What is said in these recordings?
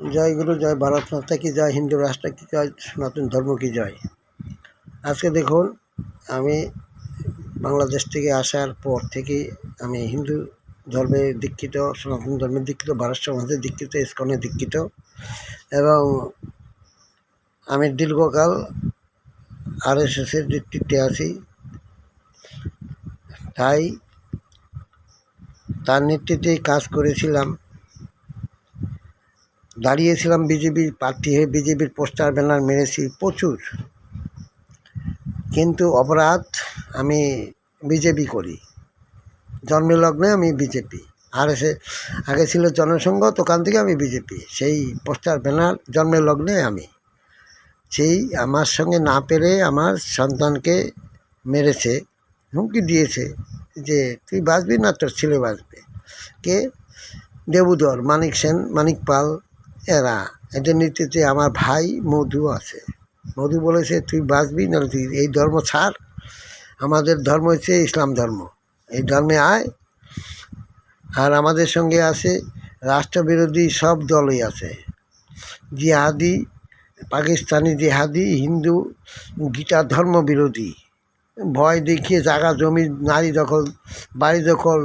জয় গুরু, জয় ভারত মাতা কি জয়, হিন্দু রাষ্ট্র কি জয়, সনাতন ধর্ম কি জয়। আজকে দেখুন, আমি বাংলাদেশ থেকে আসার পর থেকে আমি হিন্দু ধর্মে দীক্ষিত, সনাতন ধর্মে দীক্ষিত, ভারত সমাজে দীক্ষিত, ইস্কনে দীক্ষিত এবং আমি দীর্ঘকাল আরএসএসের নেতৃত্বে আছি। তাই তার নেতৃত্বে কাজ করেছিলাম, দাঁড়িয়েছিলাম বিজেপি প্রার্থী হয়ে, বিজেপির পোস্টার ব্যানার মেরেছি প্রচুর, কিন্তু অপরাধ আমি বিজেপি করি, জন্মলগ্নে আমি বিজেপি। আর আগে ছিল জনসংঘ, ওখান থেকে আমি বিজেপি, সেই পোস্টার ব্যানার জন্মের লগ্নে আমি। সেই আমার সঙ্গে না পেরে আমার সন্তানকে মেরেছে, হুমকি দিয়েছে যে তুই বাঁচবি না, তোর ছেলে বাঁচবে। কে? দেবুদর, মানিক সেন, মানিক পাল, এদের নেতৃত্বে আমার ভাই মধু আছে। মধু বলেছে তুই বাঁচবি না, তুই এই ধর্ম ছাড়, আমাদের ধর্ম হচ্ছে ইসলাম ধর্ম, এই ধর্মে আয়। আর আমাদের সঙ্গে আছে রাষ্ট্রবিরোধী সব দলই আছে, জিহাদি, পাকিস্তানি জিহাদি, হিন্দু, গীতা ধর্ম বিরোধী, ভয় দেখিয়ে জায়গা জমি, নারী দখল, বাড়ি দখল,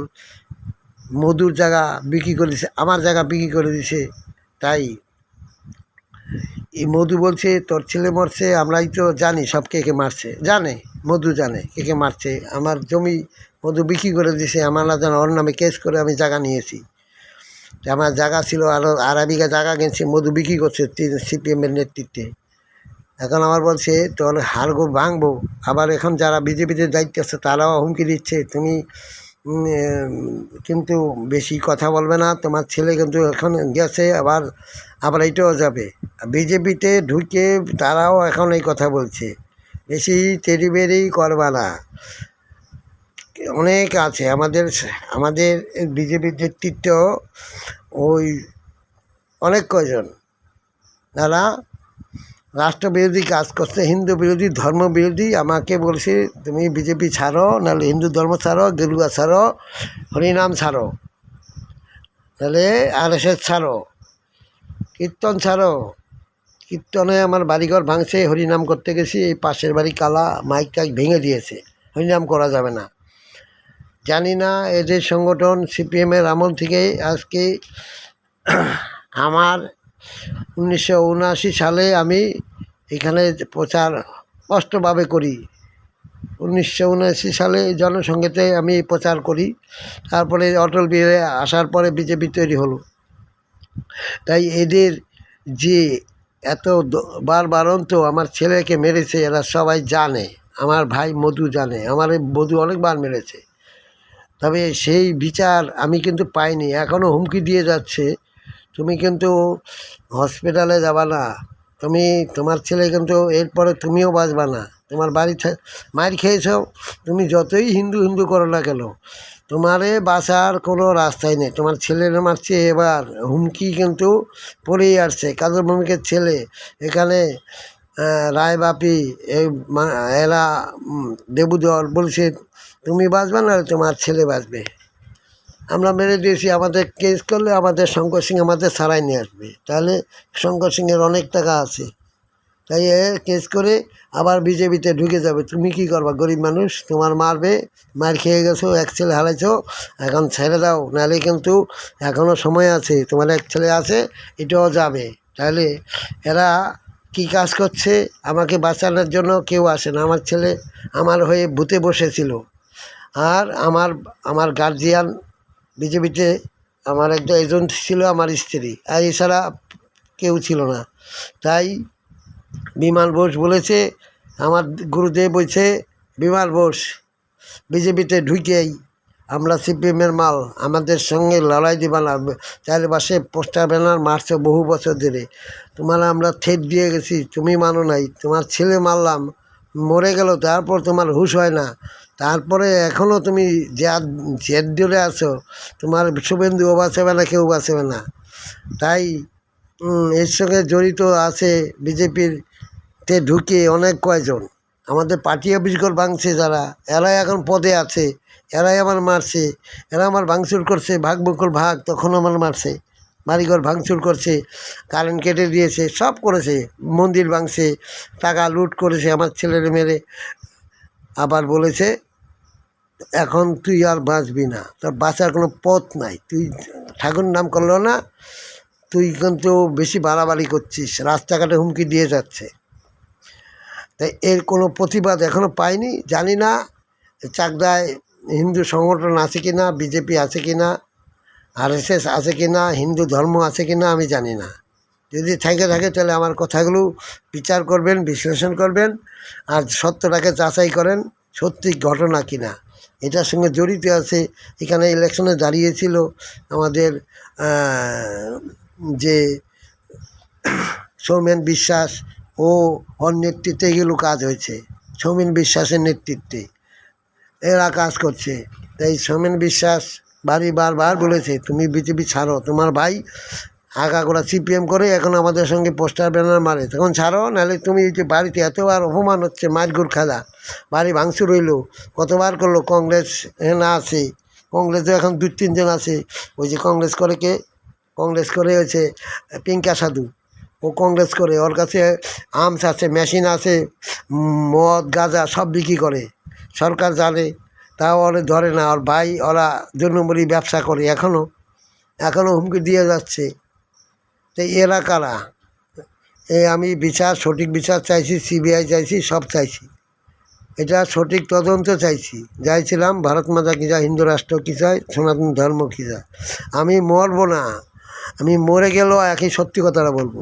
মধুর জায়গা বিক্রি করে দিছে, আমার জায়গা বিক্রি করে দিছে। তাই এই মধু বলছে তোর ছেলে মরছে, আমরাই তো জানি সব কে কে মারছে, জানে, মধু জানে কে কে মারছে। আমার জমি মধু বিক্রি করে দিছে, আমার না জানা, ওর নামে কেস করে আমি জায়গা নিয়েছি। আমার জায়গা ছিল আরও 2.5 বিঘা জায়গা কিনছে, মধু বিক্রি করছে সিপিএমের নেতৃত্বে। এখন আমার বলছে তোর হাড়গোড় ভাঙবো। আবার এখন যারা বিজেপিতে দায়িত্ব আছে তারাও হুমকি দিচ্ছে তুমি কিন্তু বেশি কথা বলবে না, তোমার ছেলে কিন্তু এখন গেছে, আবার আবার এইটাও যাবে। বিজেপিতে ঢুকে তারাও এখন এই কথা বলছে, বেশি তেড়িবেড়ি করবা না। অনেক আছে আমাদের বিজেপির নেতৃত্ব, ওই অনেক কজন তারা রাষ্ট্রবিরোধী কাজ করছে, হিন্দু বিরোধী, ধর্ম বিরোধী। আমাকে বলছে তুমি বিজেপি ছাড়ো, নাহলে হিন্দু ধর্ম ছাড়ো, গেরুয়া ছাড়ো, হরিনাম ছাড়ো, নাহলে আরএসএস ছাড়ো, কীর্তন ছাড়ো। কীর্তনে আমার বাড়িঘর ভাঙছে, হরিনাম করতে গেছি, এই পাশের বাড়ি কালা মাইক টাইক ভেঙে দিয়েছে, হরিনাম করা যাবে না। জানি না এদের সংগঠন সিপিএমের আমল থেকে আজকে আমার 1979 সালে আমি এখানে প্রচার স্পষ্টভাবে করি। 1979 সালে জনসংঘেতে আমি প্রচার করি, তারপরে অটল বিহারে আসার পরে বিজেপি তৈরি হলো। তাই এদের যে এত বারবারন্ত আমার ছেলেকে মেরেছে, এরা সবাই জানে, আমার ভাই মধু জানে, আমার মধু অনেকবার মেরেছে। তবে সেই বিচার আমি কিন্তু পাইনি, এখনও হুমকি দিয়ে যাচ্ছে তুমি কিন্তু হসপিটালে যাবা না, তোমার ছেলে কিন্তু এরপরে তুমিও বাঁচবা না, তোমার বাড়ি মার খেয়েছ, তুমি যতই হিন্দু হিন্দু করো না কেন, তোমারে বাঁচার কোনো রাস্তাই নেই। তোমার ছেলের মারছে, এবার হুমকি কিন্তু পড়েই আসছে। কাজল ভৌমিকের ছেলে এখানে রায় বাপি, এরা দেবুদর বলছে তুমি বাঁচবে না, তোমার ছেলে বাঁচবে। আমরা মেরে দিয়েছি, আমাদের কেস করলে আমাদের শঙ্কর সিং আমাদের ছাড়াই নিয়ে আসবে, তাহলে শঙ্কর সিংয়ের অনেক টাকা আছে, তাই কেস করে আবার বিজেপিতে ঢুকে যাবে। তুমি কি করবা? গরিব মানুষ, তোমার মারবে, মার খেয়ে গেছো, এক ছেলে হারাইছো, এখন ছেড়ে দাও, নাহলে কিন্তু এখনও সময় আছে, তোমার এক ছেলে আছে, এটাও যাবে। তাহলে এরা কি কাজ করছে? আমাকে বাঁচানোর জন্য কেউ আসে না। আমার ছেলে আমার হয়ে বুথে বসেছিল, আর আমার গার্জিয়ান বিজেপিতে আমার একটা এজেন্ট ছিল, আমার স্ত্রী, আর এছাড়া কেউ ছিল না। তাই বিমান বোস বলেছে, আমার গুরুদেব বলছে বিমান বোস বিজেপিতে ঢুকেই আমরা সিপিএমের মাল, আমাদের সঙ্গে লড়াই দিবা না। চারপাশে পোস্টার ব্যানার মারছে বহু বছর ধরে, তোমার আমরা থ্রেট দিয়ে গেছি, তুমি মানো নাই, তোমার ছেলে মারলাম, মরে গেল, তারপর তোমার হুঁশ হয় না, তারপরে এখনও তুমি জেদ ধরে আছো, তোমার শুভেন্দুও বাঁচাবে না, কেউ বাঁচাবে না। তাই এর সঙ্গে জড়িত আছে বিজেপিতে ঢুকে অনেক কয়জন, আমাদের পার্টি অফিসঘর ভাঙছে যারা, এরাই এখন পদে আছে, এরাই আমার মারছে, এরা আমার ভাঙচুর করছে, ভাগ বকল ভাগ, তখন আমার মারছে। বাড়িঘর ভাঙচুর করছে, কারেন্ট কেটে দিয়েছে, সব করেছে, মন্দির ভাঙছে, টাকা লুট করেছে আমার ছেলের মেরে। আবার বলেছে এখন তুই আর বাঁচবি না, তোর বাঁচার কোনো পথ নাই, তুই ঠাকুর নাম করলো না, তুই কিন্তু বেশি বাড়াবাড়ি করছিস, রাস্তাঘাটে হুমকি দিয়ে যাচ্ছে। তাই এর কোনো প্রতিবাদ এখনও পাইনি। জানি না চাকদায় হিন্দু সংগঠন আছে কি না, বিজেপি আছে কি না, আরএসএস আছে কি না, হিন্দু ধর্ম আছে কি না, আমি জানি না। যদি থেকে থাকে তাহলে আমার কথাগুলো বিচার করবেন, বিশ্লেষণ করবেন, আর সত্যটাকে যাচাই করেন সত্যি ঘটনা কি না। এটার সঙ্গে জড়িত আছে। এখানে ইলেকশনে দাঁড়িয়েছিল আমাদের যে সৌমেন বিশ্বাস, ওর নেতৃত্বে এগুলো কাজ হয়েছে, সৌমেন বিশ্বাসের নেতৃত্বে এরা কাজ করছে। তাই সৌমেন বিশ্বাস বারবার বলেছে তুমি বিজেপি ছাড়ো, তোমার ভাই আগাগোড়া সিপিএম করে এখন আমাদের সঙ্গে পোস্টার ব্যানার মারে, তখন ছাড়ো, নাহলে তুমি যে বাড়িতে এতবার অপমান হচ্ছে, মারগুর খাদা, বাড়ি ভাঙচুর রইল, কতবার করলো। কংগ্রেস না আছে, কংগ্রেসে এখন 2-3 জন আছে। ওই যে কংগ্রেস করে কে, কংগ্রেস করে হচ্ছে পিঙ্কা সাধু, ও কংগ্রেস করে, ওর কাছে আর্মস আছে, মেশিন আছে, মদ গাঁজা সব বিক্রি করে, সরকার জানে, তাও ওরা ধরে না। ওর ভাই ওরা 2 নম্বরই ব্যবসা করে, এখনও হুমকি দিয়ে যাচ্ছে। তো এরা কারা? আমি বিচার, সঠিক বিচার চাইছি, সিবিআই চাইছি, সব চাইছি, এটা সঠিক তদন্ত চাইছি। চাইছিলাম ভারত মাতা কি যায়, হিন্দু রাষ্ট্র কী চায়, সনাতন ধর্ম কী চায়। আমি মরবো না, আমি মরে গেলেও একই সত্যি কথাটা বলবো।